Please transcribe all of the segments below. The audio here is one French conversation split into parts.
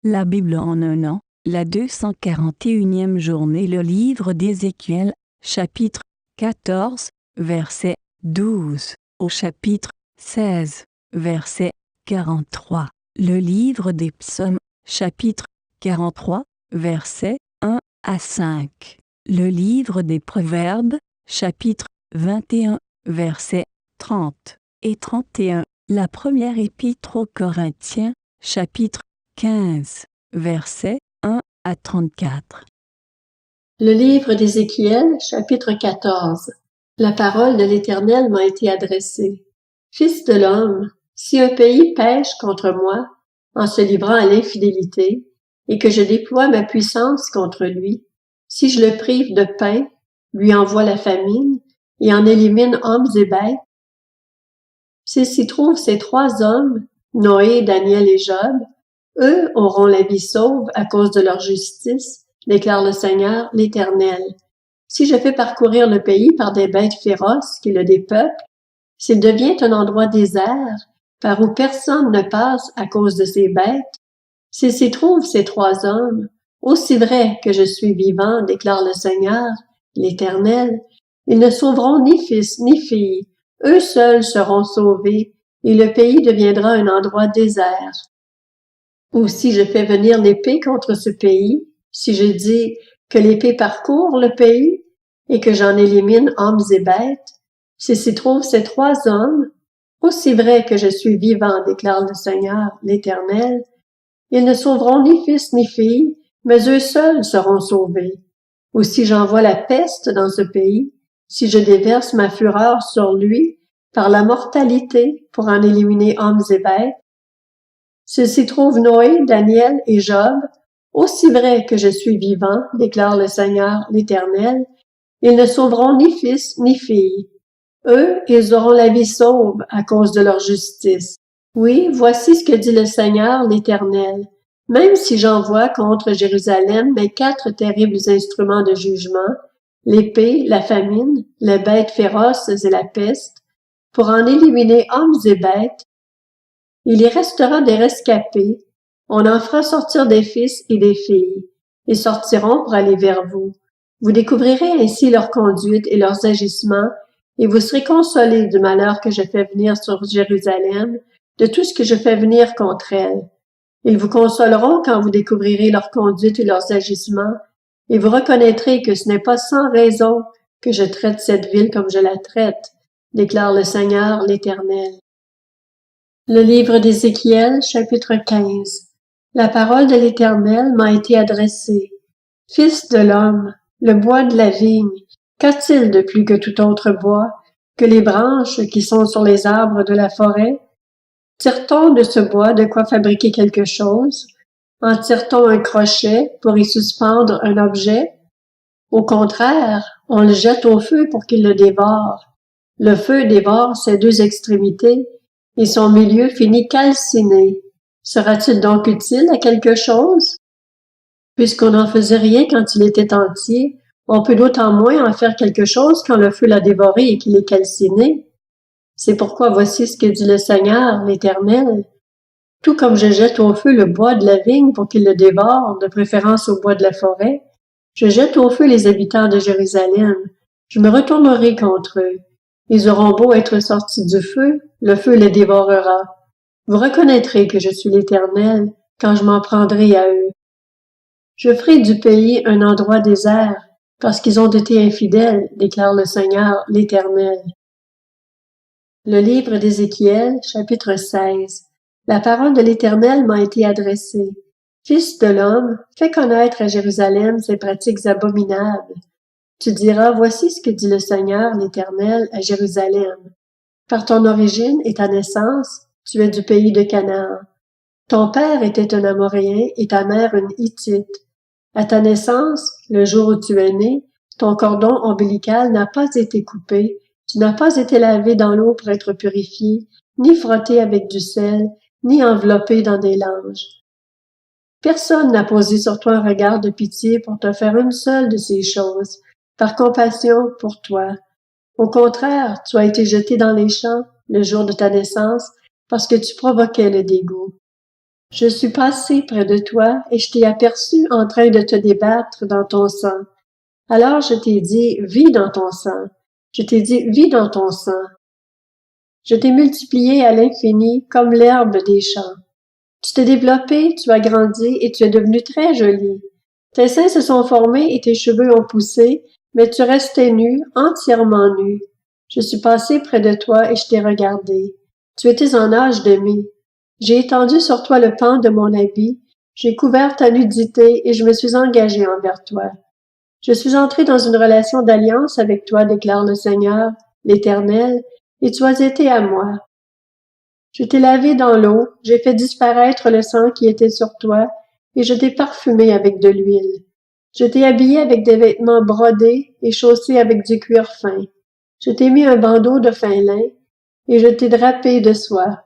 La Bible en un an, la 241e journée. Le livre d'Ézéchiel, chapitre 14, verset 12, au chapitre 16, verset 43. Le livre des psaumes, chapitre 43, versets 1 à 5. Le livre des proverbes, chapitre 21, versets 30 et 31. La première épître aux Corinthiens, chapitre 15, versets 1 à 34. Le livre d'Ézéchiel, chapitre 14. La parole de l'Éternel m'a été adressée. Fils de l'homme, si un pays pêche contre moi, en se livrant à l'infidélité, et que je déploie ma puissance contre lui, si je le prive de pain, lui envoie la famine, et en élimine hommes et bêtes, s'il s'y trouve ces trois hommes, Noé, Daniel et Job, eux auront la vie sauve à cause de leur justice, déclare le Seigneur, l'Éternel. Si je fais parcourir le pays par des bêtes féroces qui le dépeuplent, s'il devient un endroit désert, par où personne ne passe à cause de ces bêtes, s'il s'y trouve ces trois hommes, aussi vrai que je suis vivant, déclare le Seigneur, l'Éternel, ils ne sauveront ni fils ni fille, eux seuls seront sauvés, et le pays deviendra un endroit désert. Ou si je fais venir l'épée contre ce pays, si je dis que l'épée parcourt le pays, et que j'en élimine hommes et bêtes, si s'y trouvent ces trois hommes, aussi vrai que je suis vivant, déclare le Seigneur, l'Éternel, ils ne sauveront ni fils ni fille, mais eux seuls seront sauvés. Ou si j'envoie la peste dans ce pays, si je déverse ma fureur sur lui par la mortalité pour en éliminer hommes et bêtes, s'il s'y trouve Noé, Daniel et Job, aussi vrai que je suis vivant, déclare le Seigneur l'Éternel, ils ne sauveront ni fils ni fille. Eux, ils auront la vie sauve à cause de leur justice. Oui, voici ce que dit le Seigneur l'Éternel. Même si j'envoie contre Jérusalem mes 4 terribles instruments de jugement, l'épée, la famine, les bêtes féroces et la peste, pour en éliminer hommes et bêtes, il y restera des rescapés, on en fera sortir des fils et des filles. Ils sortiront pour aller vers vous. Vous découvrirez ainsi leur conduite et leurs agissements, et vous serez consolés du malheur que je fais venir sur Jérusalem, de tout ce que je fais venir contre elle. Ils vous consoleront quand vous découvrirez leur conduite et leurs agissements, et vous reconnaîtrez que ce n'est pas sans raison que je traite cette ville comme je la traite, déclare le Seigneur l'Éternel. Le livre d'Ézéchiel, chapitre 15. La parole de l'Éternel m'a été adressée. Fils de l'homme, le bois de la vigne, qu'a-t-il de plus que tout autre bois, que les branches qui sont sur les arbres de la forêt? Tire-t-on de ce bois de quoi fabriquer quelque chose? En tire-t-on un crochet pour y suspendre un objet? Au contraire, on le jette au feu pour qu'il le dévore. Le feu dévore ses deux extrémités, et son milieu finit calciné. Sera-t-il donc utile à quelque chose? Puisqu'on n'en faisait rien quand il était entier, on peut d'autant moins en faire quelque chose quand le feu l'a dévoré et qu'il est calciné. C'est pourquoi voici ce que dit le Seigneur, l'Éternel. Tout comme je jette au feu le bois de la vigne pour qu'il le dévore, de préférence au bois de la forêt, je jette au feu les habitants de Jérusalem. Je me retournerai contre eux. Ils auront beau être sortis du feu, le feu les dévorera. Vous reconnaîtrez que je suis l'Éternel quand je m'en prendrai à eux. Je ferai du pays un endroit désert, parce qu'ils ont été infidèles, déclare le Seigneur, l'Éternel. Le livre d'Ézéchiel, chapitre 16. La parole de l'Éternel m'a été adressée. Fils de l'homme, fais connaître à Jérusalem ses pratiques abominables. Tu diras, voici ce que dit le Seigneur, l'Éternel, à Jérusalem. Par ton origine et ta naissance, tu es du pays de Canaan. Ton père était un Amoréen et ta mère une Hittite. À ta naissance, le jour où tu es né, ton cordon ombilical n'a pas été coupé, tu n'as pas été lavé dans l'eau pour être purifié, ni frotté avec du sel, ni enveloppé dans des langes. Personne n'a posé sur toi un regard de pitié pour te faire une seule de ces choses, par compassion pour toi. Au contraire, tu as été jeté dans les champs le jour de ta naissance parce que tu provoquais le dégoût. Je suis passé près de toi et je t'ai aperçu en train de te débattre dans ton sang. Alors je t'ai dit, vis dans ton sang. Je t'ai dit, vis dans ton sang. Je t'ai multiplié à l'infini comme l'herbe des champs. Tu t'es développé, tu as grandi et tu es devenu très joli. Tes seins se sont formés et tes cheveux ont poussé, mais tu restais nu, entièrement nu. Je suis passé près de toi et je t'ai regardé. Tu étais en âge d'aimer. J'ai étendu sur toi le pan de mon habit, j'ai couvert ta nudité et je me suis engagé envers toi. Je suis entré dans une relation d'alliance avec toi, déclare le Seigneur, l'Éternel, et tu as été à moi. Je t'ai lavé dans l'eau, j'ai fait disparaître le sang qui était sur toi, et je t'ai parfumé avec de l'huile. Je t'ai habillé avec des vêtements brodés et chaussé avec du cuir fin. Je t'ai mis un bandeau de fin lin, et je t'ai drapé de soie.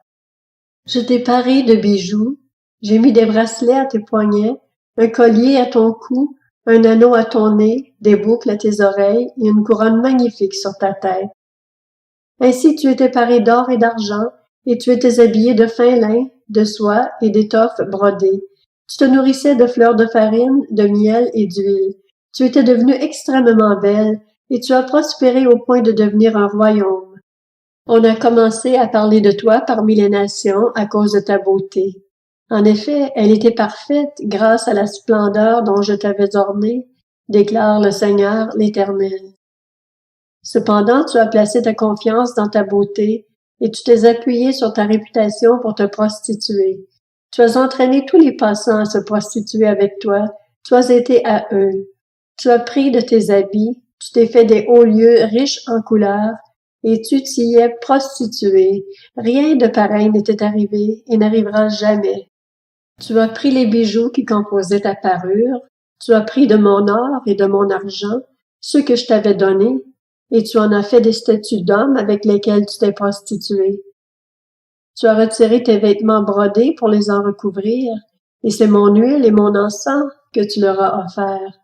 Je t'ai paré de bijoux, j'ai mis des bracelets à tes poignets, un collier à ton cou, un anneau à ton nez, des boucles à tes oreilles et une couronne magnifique sur ta tête. Ainsi tu étais paré d'or et d'argent, et tu étais habillé de fin lin, de soie et d'étoffes brodées. Tu te nourrissais de fleurs de farine, de miel et d'huile. Tu étais devenue extrêmement belle, et tu as prospéré au point de devenir un royaume. On a commencé à parler de toi parmi les nations à cause de ta beauté. En effet, elle était parfaite grâce à la splendeur dont je t'avais ornée, déclare le Seigneur l'Éternel. Cependant, tu as placé ta confiance dans ta beauté et tu t'es appuyé sur ta réputation pour te prostituer. Tu as entraîné tous les passants à se prostituer avec toi. Tu as été à eux. Tu as pris de tes habits, tu t'es fait des hauts lieux riches en couleurs et tu t'y es prostitué. Rien de pareil n'était arrivé et n'arrivera jamais. Tu as pris les bijoux qui composaient ta parure, tu as pris de mon or et de mon argent, ceux que je t'avais donnés, et tu en as fait des statues d'hommes avec lesquels tu t'es prostitué. Tu as retiré tes vêtements brodés pour les en recouvrir, et c'est mon huile et mon encens que tu leur as offert.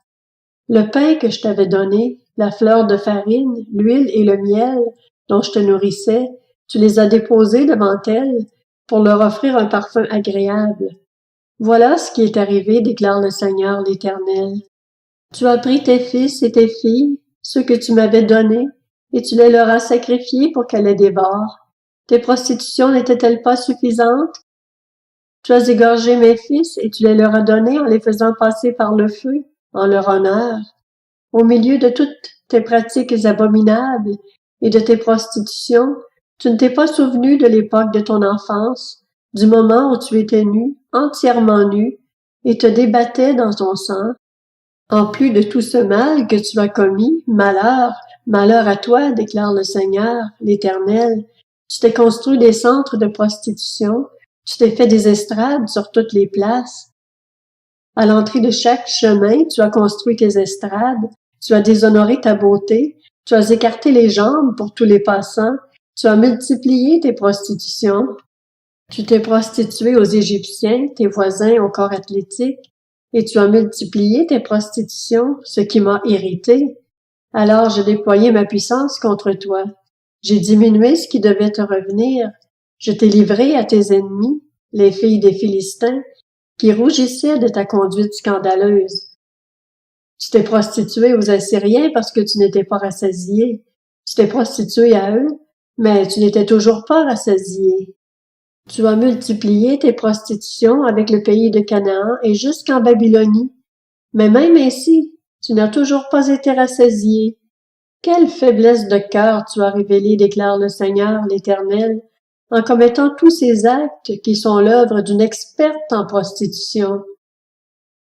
Le pain que je t'avais donné, la fleur de farine, l'huile et le miel dont je te nourrissais, tu les as déposés devant elles pour leur offrir un parfum agréable. Voilà ce qui est arrivé, déclare le Seigneur l'Éternel. Tu as pris tes fils et tes filles, ceux que tu m'avais donnés, et tu les leur as sacrifiés pour qu'elles les dévorent. Tes prostitutions n'étaient-elles pas suffisantes? Tu as égorgé mes fils et tu les leur as donnés en les faisant passer par le feu, en leur honneur. Au milieu de toutes tes pratiques abominables et de tes prostitutions, tu ne t'es pas souvenu de l'époque de ton enfance, du moment où tu étais nu, entièrement nu, et te débattais dans ton sang. En plus de tout ce mal que tu as commis, malheur, malheur à toi, déclare le Seigneur, l'Éternel. Tu t'es construit des centres de prostitution, tu t'es fait des estrades sur toutes les places. À l'entrée de chaque chemin, tu as construit tes estrades, tu as déshonoré ta beauté, tu as écarté les jambes pour tous les passants, tu as multiplié tes prostitutions. Tu t'es prostitué aux Égyptiens, tes voisins au corps athlétique, et tu as multiplié tes prostitutions, ce qui m'a irrité. Alors j'ai déployé ma puissance contre toi. J'ai diminué ce qui devait te revenir. Je t'ai livré à tes ennemis, les filles des Philistins, qui rougissaient de ta conduite scandaleuse. Tu t'es prostitué aux Assyriens parce que tu n'étais pas rassasié. Tu t'es prostitué à eux, mais tu n'étais toujours pas rassasié. Tu as multiplié tes prostitutions avec le pays de Canaan et jusqu'en Babylonie. Mais même ainsi, tu n'as toujours pas été rassasié. Quelle faiblesse de cœur tu as révélée, déclare le Seigneur, l'Éternel, en commettant tous ces actes qui sont l'œuvre d'une experte en prostitution.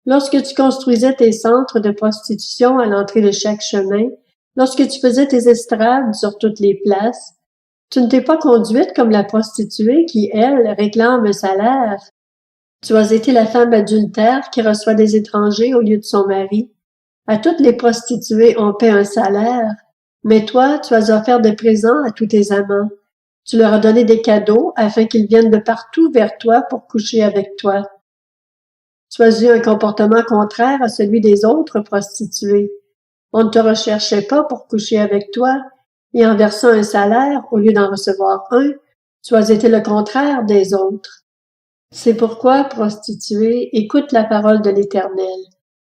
Lorsque tu construisais tes centres de prostitution à l'entrée de chaque chemin, lorsque tu faisais tes estrades sur toutes les places, tu ne t'es pas conduite comme la prostituée qui, elle, réclame un salaire. Tu as été la femme adultère qui reçoit des étrangers au lieu de son mari. À toutes les prostituées, on paie un salaire. Mais toi, tu as offert des présents à tous tes amants. Tu leur as donné des cadeaux afin qu'ils viennent de partout vers toi pour coucher avec toi. Tu as eu un comportement contraire à celui des autres prostituées. On ne te recherchait pas pour coucher avec toi, et en versant un salaire au lieu d'en recevoir un, tu as été le contraire des autres. C'est pourquoi, prostituée, écoute la parole de l'Éternel.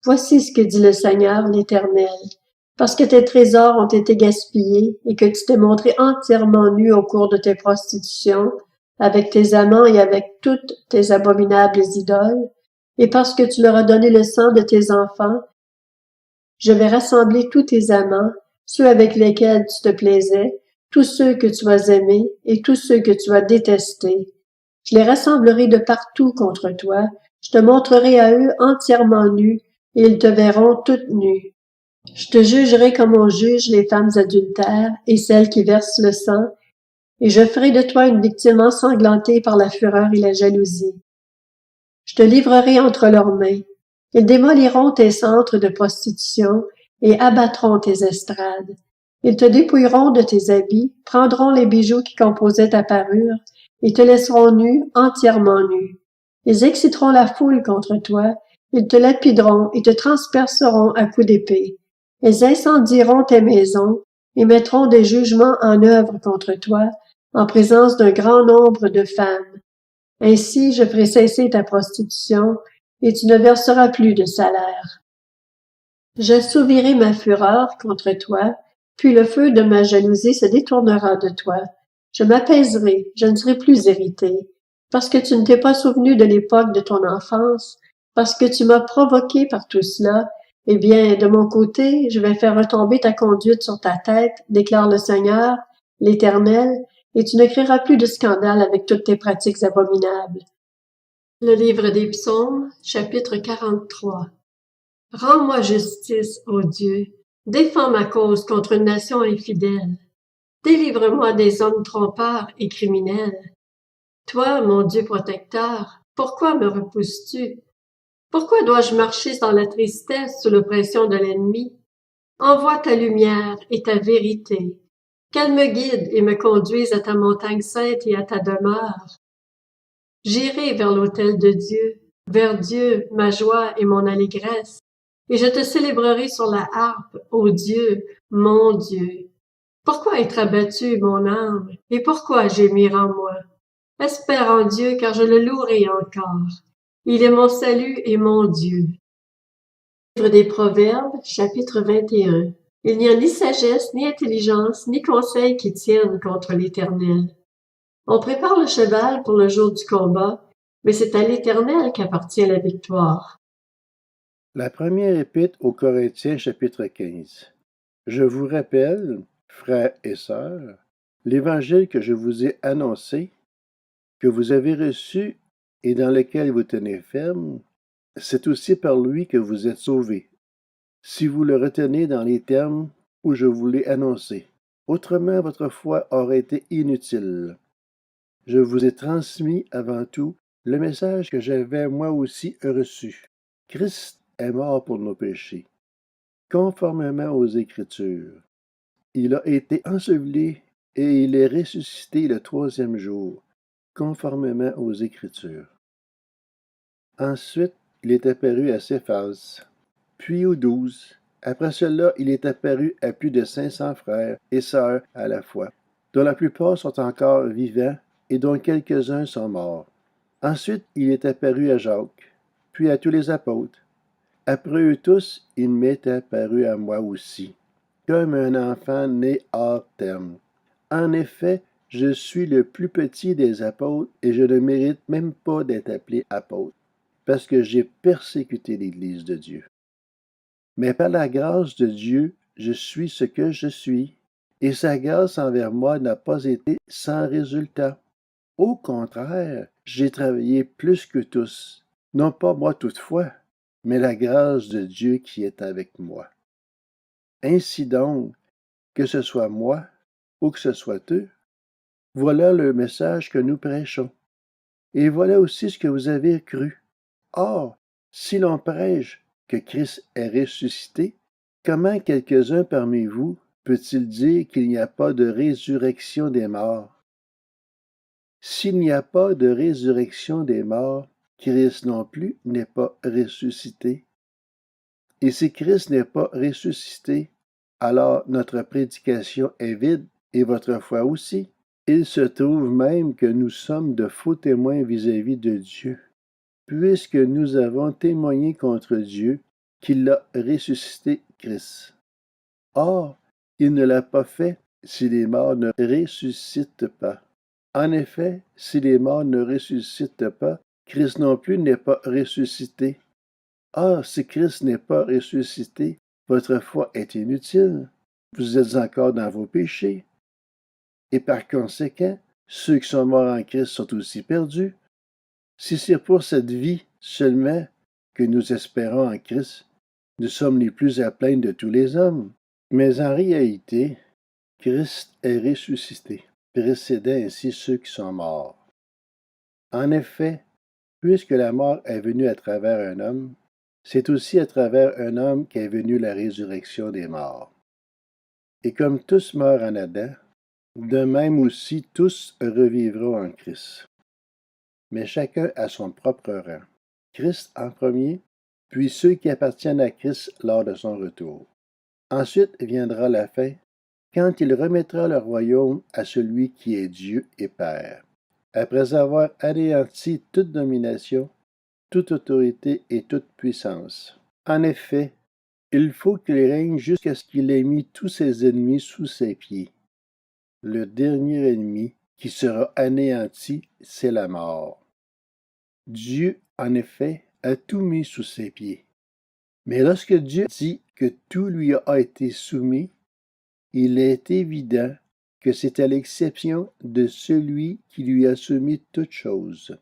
Voici ce que dit le Seigneur, l'Éternel. Parce que tes trésors ont été gaspillés et que tu t'es montré entièrement nu au cours de tes prostitutions, avec tes amants et avec toutes tes abominables idoles, et parce que tu leur as donné le sang de tes enfants, je vais rassembler tous tes amants, ceux avec lesquels tu te plaisais, tous ceux que tu as aimés et tous ceux que tu as détestés. Je les rassemblerai de partout contre toi, je te montrerai à eux entièrement nus, et ils te verront toutes nues. Je te jugerai comme on juge les femmes adultères et celles qui versent le sang, et je ferai de toi une victime ensanglantée par la fureur et la jalousie. Je te livrerai entre leurs mains. Ils démoliront tes centres de prostitution et abattront tes estrades. Ils te dépouilleront de tes habits, prendront les bijoux qui composaient ta parure, et te laisseront nu, entièrement nu. Ils exciteront la foule contre toi, ils te lapideront et te transperceront à coups d'épée. Ils incendieront tes maisons et mettront des jugements en œuvre contre toi, en présence d'un grand nombre de femmes. Ainsi je ferai cesser ta prostitution, et tu ne verseras plus de salaire. J'assouvirai ma fureur contre toi, puis le feu de ma jalousie se détournera de toi. Je m'apaiserai, je ne serai plus irrité, parce que tu ne t'es pas souvenu de l'époque de ton enfance, parce que tu m'as provoqué par tout cela. Eh bien, de mon côté, je vais faire retomber ta conduite sur ta tête, déclare le Seigneur, l'Éternel, et tu ne créeras plus de scandale avec toutes tes pratiques abominables. Le livre des Psaumes, chapitre 43. Rends-moi justice, ô Dieu. Défends ma cause contre une nation infidèle. Délivre-moi des hommes trompeurs et criminels. Toi, mon Dieu protecteur, pourquoi me repousses-tu? Pourquoi dois-je marcher dans la tristesse sous l'oppression de l'ennemi? Envoie ta lumière et ta vérité, qu'elle me guide et me conduise à ta montagne sainte et à ta demeure. J'irai vers l'autel de Dieu, vers Dieu, ma joie et mon allégresse, et je te célébrerai sur la harpe, ô Dieu, mon Dieu. Pourquoi être abattu, mon âme, et pourquoi gémir en moi? Espère en Dieu, car je le louerai encore. Il est mon salut et mon Dieu. Livre des Proverbes, chapitre 21. Il n'y a ni sagesse, ni intelligence, ni conseil qui tiennent contre l'Éternel. On prépare le cheval pour le jour du combat, mais c'est à l'Éternel qu'appartient la victoire. La première épître aux Corinthiens, chapitre 15. Je vous rappelle, frères et sœurs, l'évangile que je vous ai annoncé, que vous avez reçu et dans lequel vous tenez ferme, c'est aussi par lui que vous êtes sauvés, si vous le retenez dans les termes où je vous l'ai annoncé. Autrement, votre foi aurait été inutile. Je vous ai transmis avant tout le message que j'avais moi aussi reçu. Christ est mort pour nos péchés, conformément aux Écritures. Il a été enseveli et il est ressuscité le troisième jour, conformément aux Écritures. Ensuite, il est apparu à Céphas, puis aux 12. Après cela, il est apparu à plus de 500 frères et sœurs à la fois, dont la plupart sont encore vivants et dont quelques-uns sont morts. Ensuite, il est apparu à Jacques, puis à tous les apôtres. Après eux tous, il m'est apparu à moi aussi, comme un enfant né hors terme. En effet, je suis le plus petit des apôtres et je ne mérite même pas d'être appelé apôtre, parce que j'ai persécuté l'Église de Dieu. Mais par la grâce de Dieu, je suis ce que je suis, et sa grâce envers moi n'a pas été sans résultat. Au contraire, j'ai travaillé plus que tous, non pas moi toutefois, mais la grâce de Dieu qui est avec moi. Ainsi donc, que ce soit moi ou que ce soit eux, voilà le message que nous prêchons. Et voilà aussi ce que vous avez cru. Or, si l'on prêche que Christ est ressuscité, comment quelques-uns parmi vous peut-il dire qu'il n'y a pas de résurrection des morts? S'il n'y a pas de résurrection des morts, Christ non plus n'est pas ressuscité. Et si Christ n'est pas ressuscité, alors notre prédication est vide et votre foi aussi. Il se trouve même que nous sommes de faux témoins vis-à-vis de Dieu, puisque nous avons témoigné contre Dieu qu'il a ressuscité Christ. Or, il ne l'a pas fait si les morts ne ressuscitent pas. En effet, si les morts ne ressuscitent pas, Christ non plus n'est pas ressuscité. Or, si Christ n'est pas ressuscité, votre foi est inutile. Vous êtes encore dans vos péchés. Et par conséquent, ceux qui sont morts en Christ sont aussi perdus. Si c'est pour cette vie seulement que nous espérons en Christ, nous sommes les plus à plaindre de tous les hommes. Mais en réalité, Christ est ressuscité, précédant ainsi ceux qui sont morts. En effet, puisque la mort est venue à travers un homme, c'est aussi à travers un homme qu'est venue la résurrection des morts. Et comme tous meurent en Adam, de même aussi tous revivront en Christ. Mais chacun a son propre rang. Christ en premier, puis ceux qui appartiennent à Christ lors de son retour. Ensuite viendra la fin, quand il remettra le royaume à celui qui est Dieu et Père, après avoir anéanti toute domination, toute autorité et toute puissance. En effet, il faut qu'il règne jusqu'à ce qu'il ait mis tous ses ennemis sous ses pieds. Le dernier ennemi qui sera anéanti, c'est la mort. Dieu, en effet, a tout mis sous ses pieds. Mais lorsque Dieu dit que tout lui a été soumis, il est évident que c'est à l'exception de celui qui lui a soumis toutes choses.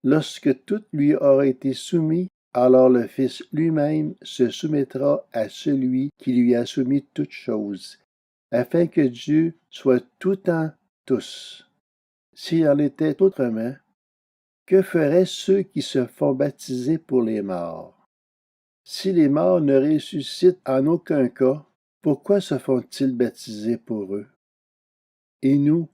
Lorsque tout lui aura été soumis, alors le Fils lui-même se soumettra à celui qui lui a soumis toutes choses, afin que Dieu soit tout en tous. S'il en était autrement, que feraient ceux qui se font baptiser pour les morts? Si les morts ne ressuscitent en aucun cas, pourquoi se font-ils baptiser pour eux? Et nous,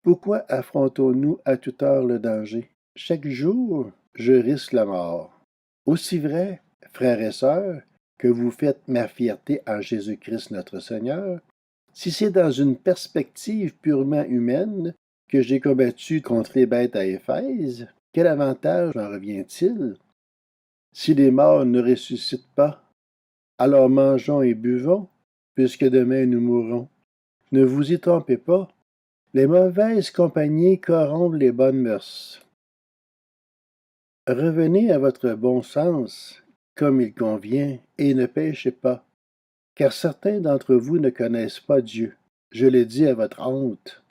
pourquoi affrontons-nous à toute heure le danger? Chaque jour, je risque la mort. Aussi vrai, frères et sœurs, que vous faites ma fierté en Jésus-Christ notre Seigneur, si c'est dans une perspective purement humaine que j'ai combattu contre les bêtes à Éphèse, quel avantage en revient-il? Si les morts ne ressuscitent pas, alors mangeons et buvons, puisque demain nous mourrons. Ne vous y trompez pas, les mauvaises compagnies corrompent les bonnes mœurs. Revenez à votre bon sens, comme il convient, et ne péchez pas, car certains d'entre vous ne connaissent pas Dieu. Je le dis à votre honte.